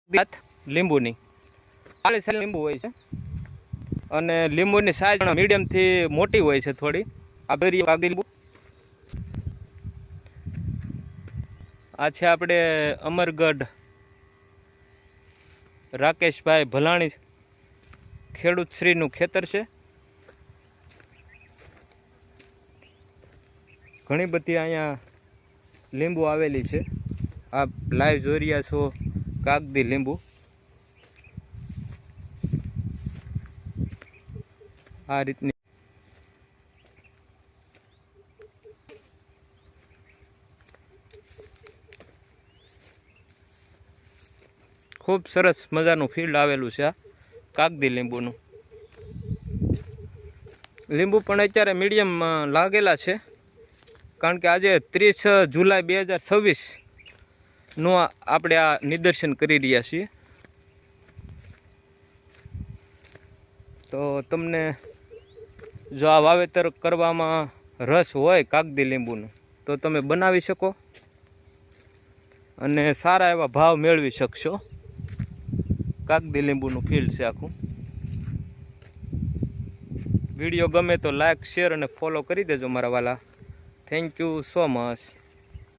લીંબુની 40 લીંબુ હોય છે અને લીંબુની સાઈઝ મીડિયમથી મોટી હોય છે થોડી. આ લીંબુ આ છે આપણે અમરગઢ રાકેશભાઈ ભલાણી ખેડૂત શ્રીનું ખેતર છે. ઘણી બધી અહીંયા લીંબુ આવેલી છે. આપ લાઈવ જોઈ રહ્યા છો કાગદી લીંબુ. આ રીતની ખૂબ સરસ મજાનું ફિલ્ડ આવેલું છે આ કાગદી લીંબુનું. લીંબુ પણ અત્યારે મીડિયમ લાગેલા છે, કારણ કે આજે 30 જુલાઈ 2026નું આપણે આ નિદર્શન કરી રહ્યા છીએ. તો તમને જો આ વાવેતર કરવામાં રસ હોય કાગદી લીંબુનું તો તમે બનાવી શકો અને સારા એવા ભાવ મેળવી શકશો. કાગદી લીંબુનું ફિલ્ડ છે આખું. વિડીયો ગમે તો લાઈક, શેર અને ફોલો કરી દેજો મારા વાલા. Thank you so much.